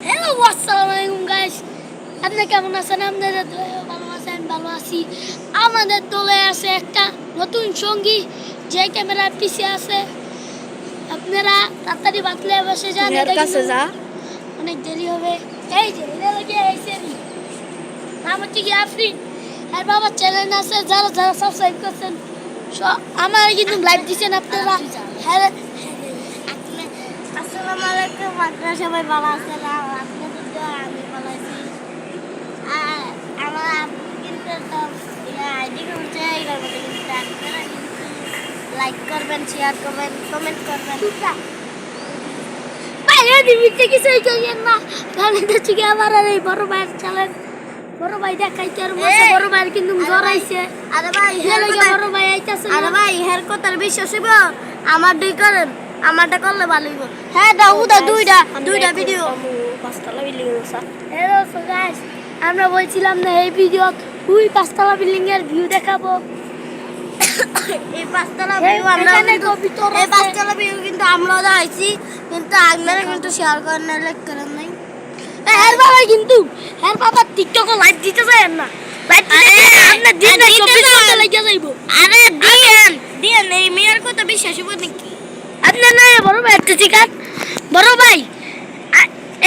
Hello আসসালামু আলাইকুম guys, আপনি কেমন আছেন? আপনাদের দলে ভালো আছেন? ভালো আছি। আমাদের দলে আছে একটা নতুন সঙ্গী যে ক্যামেরার পিছে আছে। আপনারা তাড়াতাড়ি বাতলে বসে যান, এর কাছে যা, অনেক দেরি হবে। এই যে এটা লাগে আইসেনি, নাম হচ্ছে কি আফরিন। আর বাবার চ্যানেল আছে, যারা যারা সাবস্ক্রাইব করছেন আমার কিন্তু লাইভ দিচ্ছেন আপনারা। হ্যাঁ, আসসালামু আলাইকুম। আপনারা সবাই ভালো আছেন? আপনাদের তো আমি ভালো আছি। আর আমার আপু কিন্তু আইডি করছে, এটার মধ্যে কিন্তু আপনারা কিন্তু লাইক করবেন, শেয়ার করবেন, কমেন্ট করবেন। বাইরে দিবিতে কিছুই কইেন না, কারণ এটা থেকে আমার আর এই বড় ভাইয়ের চ্যানেল। বড় ভাই দেখাইতে আর মাসে বড় ভাইয়ের কিন্তু জ্বর আইছে। আরে ভাই, বড় ভাই আইতাছে। আরে ভাই, হের কথার বিশ্বাস হইব? আমার দুই করেন, আমারটা করলে ভালো হইব। হ্যাঁ দাও, উদা দুইটা ভিডিও। পাঁচতলা বিল্ডিং আছে। হ্যালো সো গাইস, আমরা বলছিলাম না এই ভিডিও ওই পাঁচতলা বিল্ডিং এর ভিউ দেখাবো। এই পাঁচতলা ভিউ আমরা এই পাঁচতলা ভিউ কিন্তু আমরাও দেখাইছি, কিন্তু আপনারা কিন্তু শেয়ার করেন না, লাইক করেন নাই। এর বাবা কিন্তু এর বাবা টিকটকে লাইভ দিতে যায় না। লাইভ দিতে আপনি দিন না 24 ঘন্টা লাগিয়া যাইবো। আরে দিয়েন এই মেয়ের কথা বিশ্বাস হইব নাকি? আপনি না বড় ভাই একটা ঠিক আছে। বড় ভাই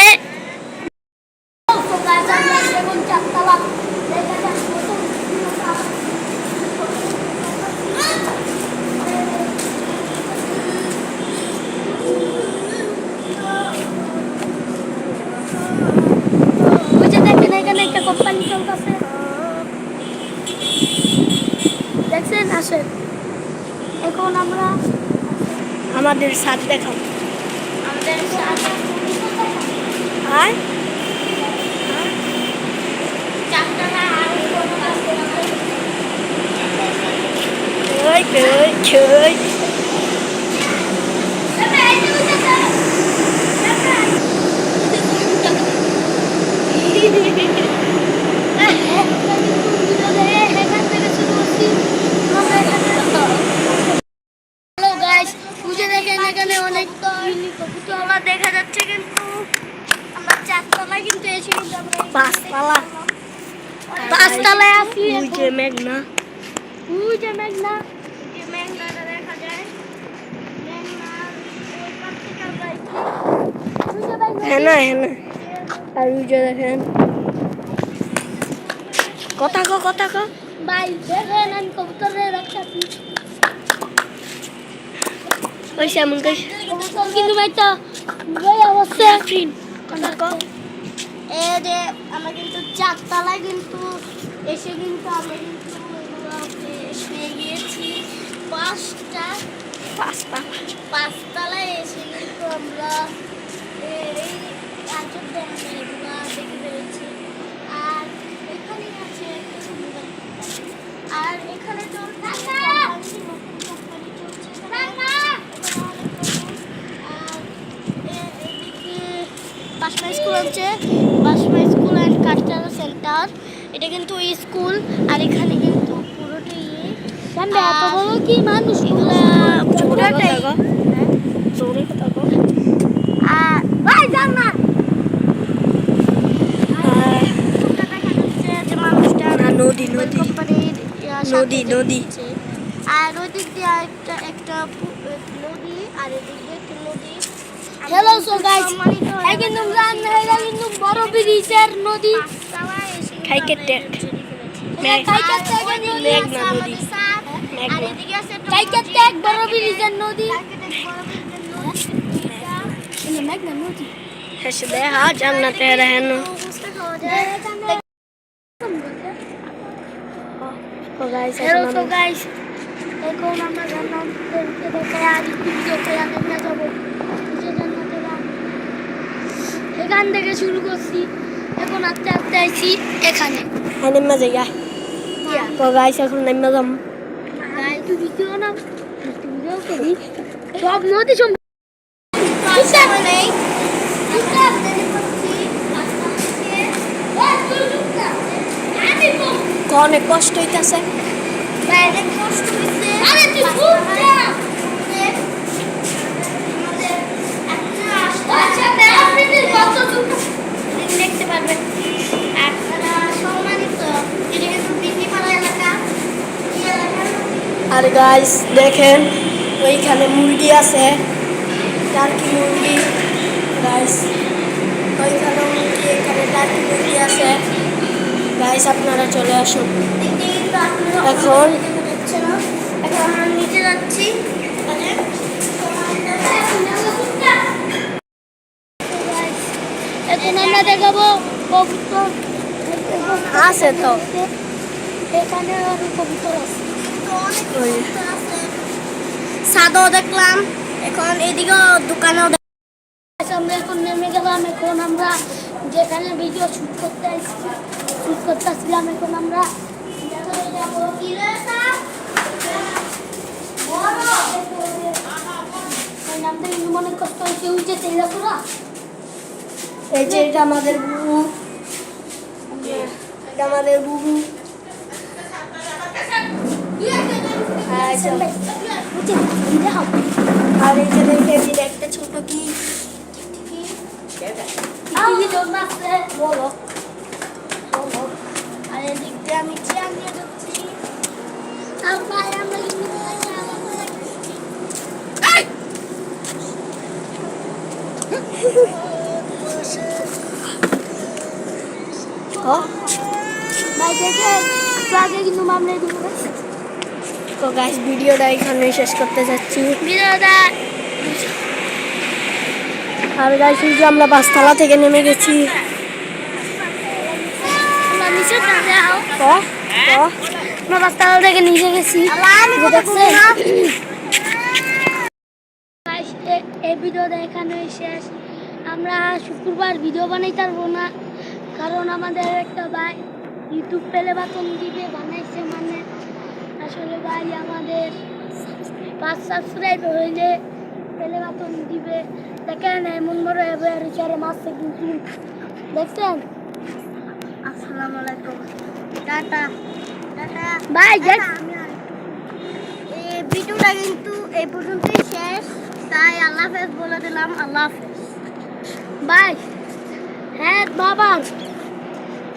এ তো গাইস, আমরা এখন চারতলা দেখা যাক এখানে একটা কোম্পানি চলতেছে, দেখছেন? আসেন এখন আমরা আমাদের সাথ দেখাও। আমাদের সাথে আর চারতলা আর কোনো কাছে কই অনেক কবুতর দেখা যাচ্ছে, কিন্তু আমরা চারতলায় কিন্তু এসে কিন্তু আমরা পাঁচতলায় আছি। ওই যে মেঘনা মেঘনাটা দেখা যায়। মেঘনার ওই পাশ থেকে আমরা আর ওই যে দেখেন কথা কো ভাই, দেখেন আমি কবুতরের রাখছি। ওই সেমন কই কিন্তু ভাই তো ওই অবস্থা ফ্রিন কথা কো। এই যে আমরা কিন্তু চারতলায় কিন্তু এসে কিন্তু আমরা কিন্তু পেয়ে গিয়েছি পাঁচতলায় এসে কিন্তু আমরা এই আজব ধরনের এগুলো দেখে পেয়েছি। আর এখানে আছে একটা সুন্দর, আর এখানে চলছে নতুন কোম্পানি চলছে। বাসমা স্কুল আছে, বাসমা স্কুল অ্যান্ড কালচারাল সেন্টার। এটা কিন্তু স্কুল, আর এখানে কিন্তু পুরোটাই এত বড় কি মানুষ পুরোটাই ভাই যান না নদী আর ওদিক দিয়ে একটা নদী, আর এদিক দিয়ে একটা নদী। হ্যালো সো গাইস, এই কিন্তু জানেন এটা কিন্তু বড় ব্রিজের নদী। খাইকে টেক কাইকা টেক মেঘনা নদী। আর এদিকে আছে কাইকা টেক বড় ব্রিজের নদী। এই মেঘনা নদী হেসে দেখা জান্নাতে রহেন। হ্যালো সো গাইস, এখন আমরা জান্নাতের দেখে আর ভিডিও করে আমরা যাব যে জান্নাতে যাব। এখান থেকে শুরু করছি, এখন আস্তে আস্তে আইছি এখানে। নেমে যাই তো গাইস, এখন নেমে যাম। গাইস তুই ভিডিও না ভিডিও করি সব নদী সব নেই। অনেক কষ্ট হইতেছে, অনেক কষ্ট হইছে। আরে তুই চুপ না। আচ্ছা, 10 মিনিট কত আর গাইস দেখেন ওইখানে মুরগি আছে, টার্কি মুরগি। গাইস ওইখানে মুরগি, এখানে টার্কি মুরগি আছে। গাইস আপনারা চলে আসুন। এখন এখন আমরা নিচে যাচ্ছি। এখন আমরা দেখাবো কবুতর আছে, তো এখানে আরো কবুতর আছে। সাদও দেখলাম, এখন এদিকেও দোকানেও আমরা এখন নেমে গেলাম। এখন আমরা যেখানে ভিডিও শুট করতেছিলাম, এখন আমরা নামটা কিন্তু মনে কষ্ট হয়েছে। ওই যে তেলাপুরা, এই যে এটা আমাদের বুবু, এটা আমাদের বুবু। আর এই যে দেখে দিন একটা ছোট কি বলো, আর এদিক দিয়ে আমি চেয়ার নিয়ে যাচ্ছি। তো গাইস ভিডিওটা এখানে শেষ করতে যাচ্ছি। আর গাইস এই যে আমরা বাসতলা থেকে নেমে গেছি। আমরা বাসতলা থেকে নিচে গেছি। এই ভিডিওটা এখানে শেষ। আমরা শুক্রবার ভিডিও বানাইতে পারবো না, কারণ আমাদের একটা ভাই ইউটিউব পেলে বাতন দিবে বানাইছে, মানে আসলে ভাই আমাদের 5 সাবস্ক্রাইব হইলে পেলে বাতন দিবে। দেখেন এমন বড় এবার চারে মাসে কিন্তু দেখছেন। আসসালামু আলাইকুম, টাটা টাটা বাই। এই ভিডিওটা কিন্তু এই পর্যন্তই শেষ, তাই আল্লাহ হাফেজ বলে দিলাম। আল্লাহ হাফেজ, বাই। হ্যাঁ বাবা,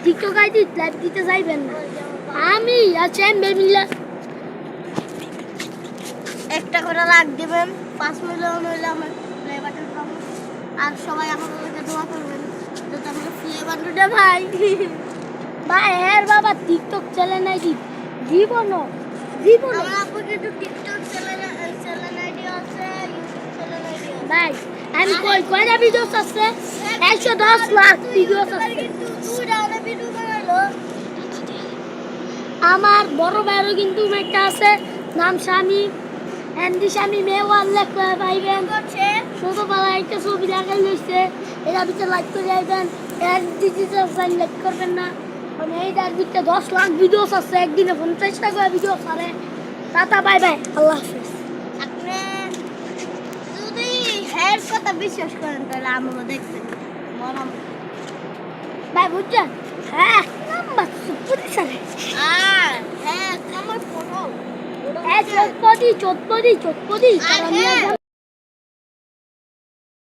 টিকটক আইডি লাইভ দিতে যাইবেন না। আমি আছি বেমিল্লা, একটা করে লাখ দিবেন, 5 মিলিয়ন হইলে আমার প্লে বাটন পাবো। আর সবাই আমাদেরকে দোয়া করবেন যাতে আমরা প্লে বাটনটা ভাই ভাই। হ্যাঁ বাবা, টিকটক চ্যানেল আইডি জীবন আমার আপু কিন্তু টিকটক চ্যানেল আইডি আছে, ইউটিউব চ্যানেল আইডি আছে ভাই। আমি কয়টা ভিডিওস আছে? 110 লাখ ভিডিওস আছে। কিন্তু দুইটা অনেক ভিডিও বানাইলো। আমার বড় ভাইয়েরও কিন্তু একটা আছে, নাম স্বামী এন্ডি স্বামী মেওয়াল লেখা পাইবেন। ছোটবেলায় একটা ছবি দেখাই লইছে, এরা ভিতরে লাইক করে যাইবেন। এর ডিজিটাল সাইন লাইক করবেন না, মানে এইটার ভিতরে 10 লাখ ভিডিওস আছে। একদিনে 50টা করে ভিডিও ছাড়ে। টাটা বাই বাই, আল্লাহ হাফেজ। আপনি যদি হের কথা বিশ্বাস করেন তাহলে আমরাও দেখতে মরম ভাই বুঝছেন? হ্যাঁ নাম্বার সুপুরি সারে আর হ্যাঁ আমার ফটো চটপটি আর হ্যাঁ